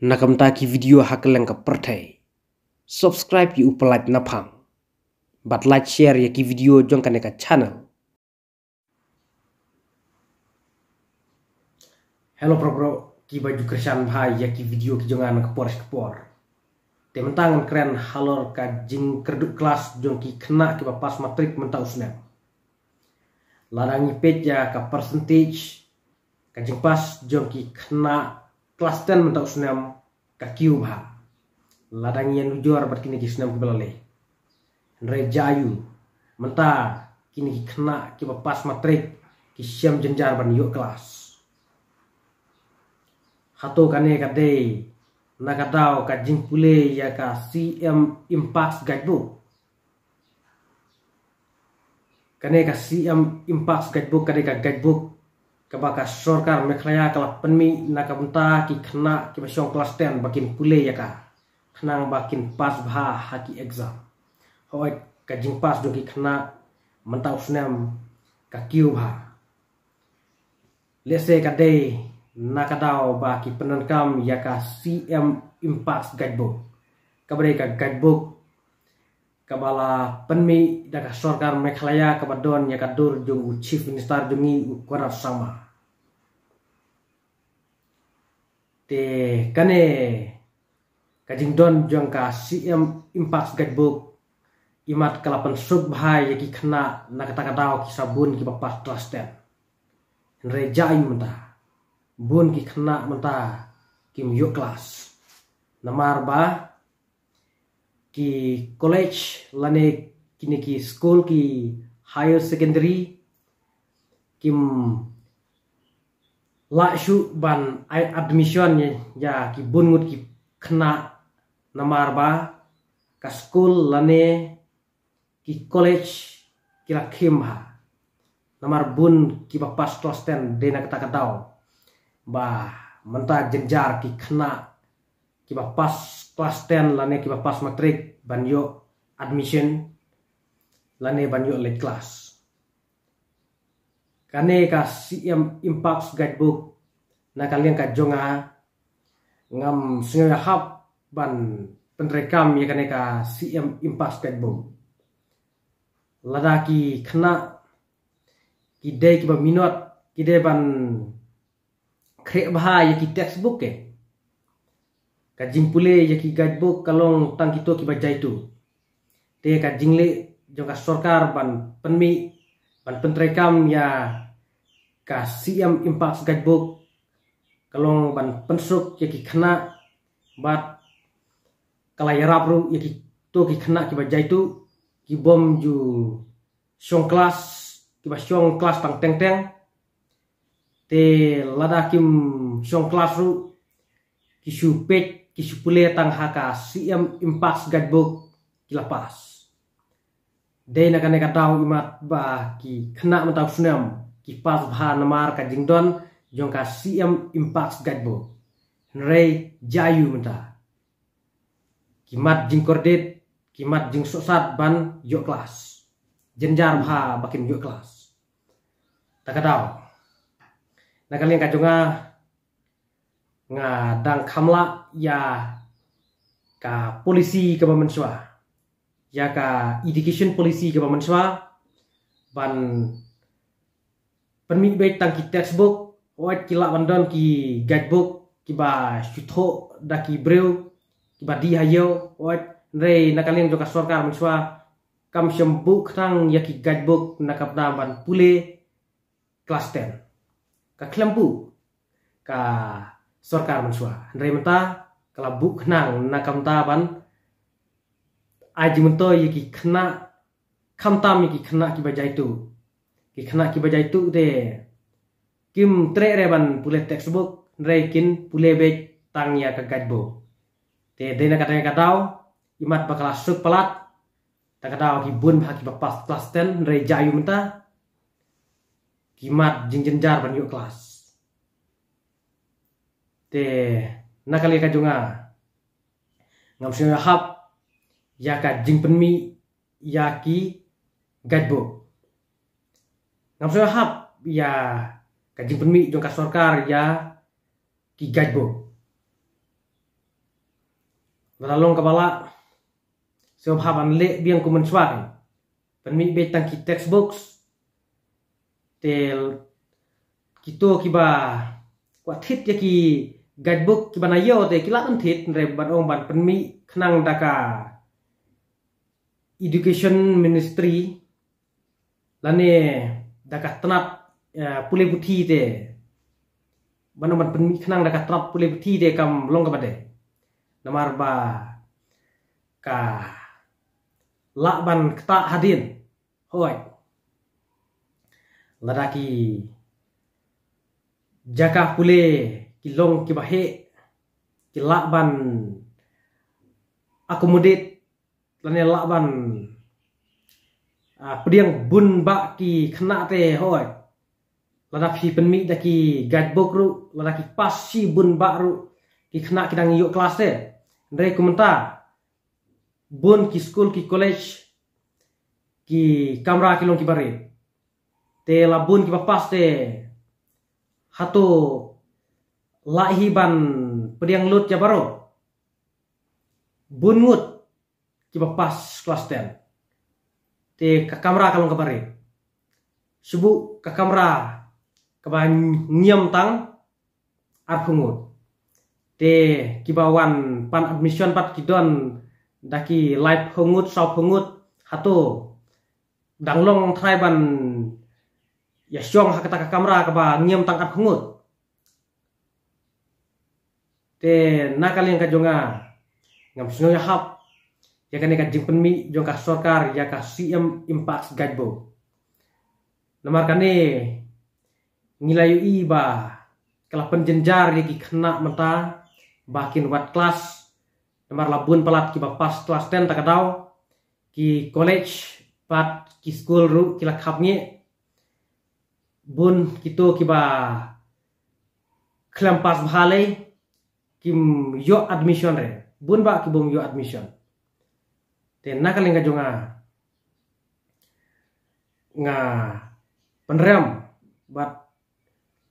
Nakamtaki video hakeleng ka pertai. Subscribe ki upalike napang. But like share ya ki video jong kaneka channel. Hello bro, ki baju kersan bhai ya ki video ki jongan ka por. Tementang keren halor ka jing kerduk kelas jong ki kena ki pas matrik mentau snap. Larangi page ya ka percentage ka jing pas jong ki kena kelas 10 mentau snap ka kiu bha. Ladangi yang ujor bat kini ki snap ki belale. Nre jayu menta kini ki kena ki pas matrik ki siam jenjar ban yuk kelas. Hato kane kadei nakadau ka jing pule ya ka CM Impact Guidebook. Kane ka CM Impact Guidebook kane ka guidebook ka baka sorkar mekhlaya kala penmi nakabunta ki kena ki basyong kelas 10 bakin pule ya ka kenang bakin pas bha haki exam. Hoi ka jing pas do ki kena mentau senam ka kiu bha. Lese kadei nakadau baki penenkam ya ka CM Impact Guidebook. Kabare ka guidebook kabala penmi daka sorkar mekhlaya kabadon ya kadur jung chief minister jungi ukara sama. Te kane kajing don jong ka CM Impact Guidebook imat kalapan sub bhai ya ki kena nakatakadau ki sabun ki papas kelas 10. Nre jayu mentah. Bun ki kena menta kim yuk kelas namar ba ki college lane kini ki school ki higher secondary kim la shu ban admission ya ki bun ngut ki kena namar ba ka school lane ki college kira kim ha namar bun ki papas kelas 10 dena kata kadau bah menta jenjar ki kena ki pas kelas 10 lane ki pas matrik banyo admission lane banyo late class kane ka CM Impact Guidebook na kalian ka jonga ngam singa hap ban penrekam ya kane ka CM Impact Guidebook lada ki kena ki dei ki ba minot ki dei ban krek bahaya ki textbook ke kajing pule ya ki guidebook kalong tang kito ki bajai tu te kajing le jongka sorkar ban penmi ban pentrekam ya ka CM Impact Guidebook kalong ban pensuk ya ki kena bat kalayarap ru ya ki to ki kena ki bajai tu ki bom ju syong kelas ki ba syong kelas tang teng teng te lada kim syong kelas ru kisu page kisu pule tang haka CM Impact Guidebook kilapas de nakane katau imat ba ki kena mentau sunam ki pas bha namar ka jingdon jong ka CM Impact Guidebook nrei jayu menta kimat jing kordet kimat jing sosat ban yo kelas jenjar bha bakin yo kelas takadau na kalian kajunga nga dang kamla ya ka polisi ke bamenswa ya ka education policy ke bamenswa ban permit baik tang ki textbook wat kila bandon ki guidebook ki ba syutho da ki breu ki ba di hayo wat re na kalian joka sorkar menswa kam syembu krang ya ki guidebook nakapna ban pule kelas 10 ka klempu ka sorkar menswa ndre menta kala buk nang nakamta ban aji mento yiki kena kamtam yiki kena ki bajai tu ki kena ki bajai tu de kim tre reban pule textbook ndre kin pule be tang ya ka guidebook te dena katanya katau imat bakal suk pelat ta katau ki bun ba ki pas kelas 10 ndre jayu menta kimat jingjenjar ban yuk kelas te nakali ka junga ngam sing hap ya ka jing penmi ya ki guidebook ngam sing hap ya ka jing penmi jong ka sorkar ya ki guidebook Lalong kabala sebab le biang ku mensuari penmi betang ki textbooks tel kito kiba kwa thit ya ki guidebook ki banayo te kila kan thit re ban ong ban penmi khnang daka education ministry lane daka tanap pule buthi te ban ban penmi khnang daka tanap pule buthi te kam long ka bade namar ba ka lakban kta hadin hoi ladaki jaka pule kilong ki bahe ki lakban accommodate lane lakban pediang bun ba ki khna te hoi ladaki penmi daki guidebook ru ladaki pas si bun ba ru ki khna kidang yuk kelas te ndre komentar bun ki school ki college ki kamera kilong ki bari te labun ki papas te hatu lahi ban pediang lut ya baro bun ngut ki papas kelas 10 te ka kamera kalong ka bari subu ka kamera ka ban nyiam tang ar pungut te kibawan pan admission pat kidon daki live hungut sau hungut hatu danglong traiban ya syong hakata ka kamera ka ba ngiam tangkat hungut te nakaleng ka jonga ngam sunyo ya hap ya kan ka jingpenmi jong ka sarkar ya ka CM Impact Guidebook namar kane ngilayu iba kala penjenjar ya ki kena mata bakin wat kelas namar labun pelat ki pas kelas 10 takadau ki college pat ki school ru ki lakhapnge bun kito ki ba klam pas bhale kim yo admission re bun ba ki bum yo admission te nakaling ka jonga nga penrem bat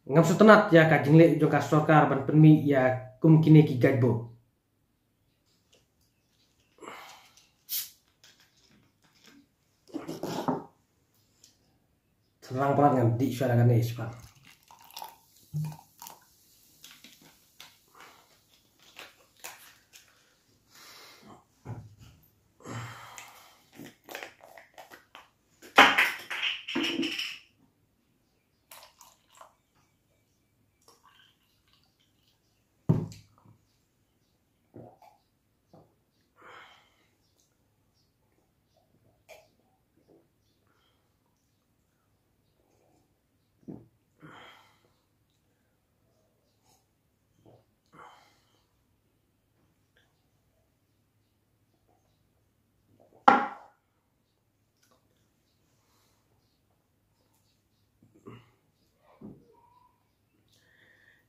ngam sutenat ya ka jingle joka sarkar ban penmi ya kum kine ki guidebook terang pelan kan di suara kan ispan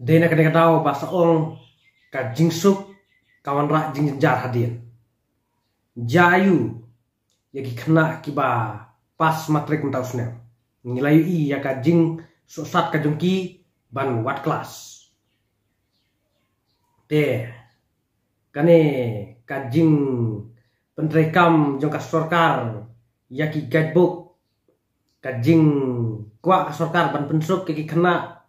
dena kena tahu bahasa ong ka jingsuk kawan rak jing jar hadin jayu yagi kena kiba pas matrik mentau snem ngilayu i ya ka jing sosat ka jungki ban wat kelas te kane ka jing penrekam jong ka sarkar yaki guidebook ka jing kwa ka sarkar ban pensuk yaki kena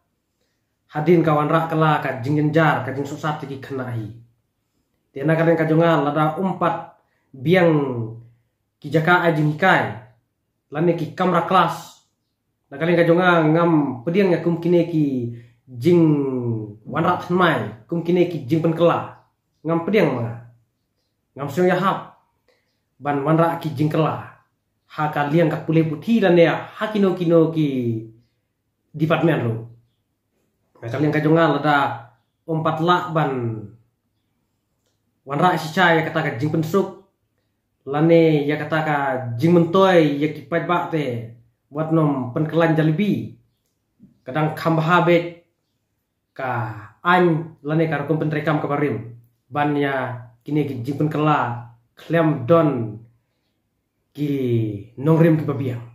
hadin kawan rak kala ka jing jenjar ka jing sosat ki kena hi tena kadang ka jongal lada umpat biang ki jaka ajing kai lane ki kamera kelas na kadang ka jongal ngam pediang ya kum kine ki jing wanrat mai kum kine ki jing pen kela ngam pediang manga ngam sung ya hap ban wanra ki jing kela ha ka liang ka pule puthi lane hakino kino ki department ro kalian kajongal ada umpat lak ban wanra sica ya kata ka jing pensuk lane ya kata ka jing mentoy ya kipat bak te buat nom penkelan jalibi kadang kambhabet ka an lane ka rukum penrekam ka barim ban ya kini ki jing penkela klem don ki nongrim ki babiang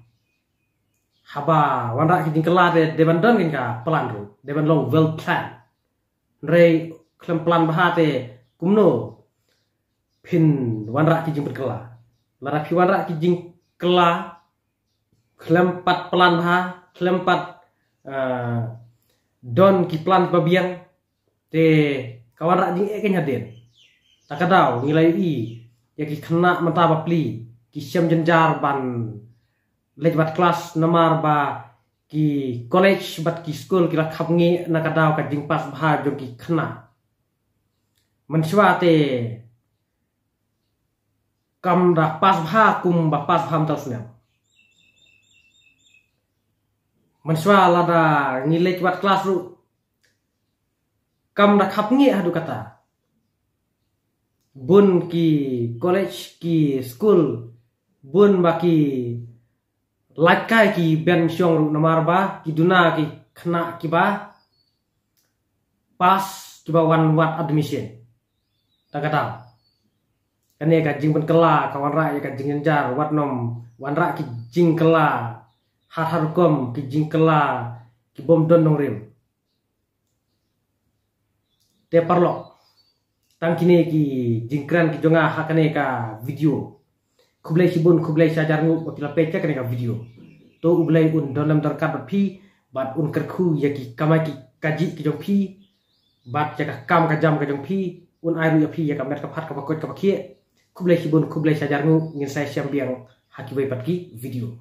haba wanra ki jingkela de ban don kin ka plan ru de ban long well plan re klem plan bahate kumno pin wanra ki jing berkela lara pi wanra ki jing kela kelempat pelan ha kelempat don ki plan babiang te kawan rak jing eken haden takadau nilai i ya ki kena mata bapli ki syam jenjar ban lejbat kelas namar ba ki college bat ki school ki lakhap ngi nakadau ka jing pas bha jong ki kena menshwa te kam da pas bha kum ba pas bham tal snam menshwa lada ngilej wat kelas ru kam da khap ngi hadu kata bun ki college ki school bun ba ki lakai ki ben syong ru namar ba ki duna ki khna ki ba pas ki ba wan wat admission ta kata kane ka jing ben kela kawan ra ya ka jing njar wat nom wan ra ki jing kela har har kom ki jing kela ki bom don nong rim te parlo tang kini ki jingkran ki jonga hakane ka video kublai sibun kublai sajar ngu opila pecha kane ka video to ublai un dalam terkat pi bat un kerku ya ki kamai ki kaji ki jong pi bat ya ka kam ka jam ka jong pi un airu ya pi ya ka mer ka phat ka pakot ka pakie kublai sibun kublai sajar ngu ngin saya siam biang haki bai pat ki video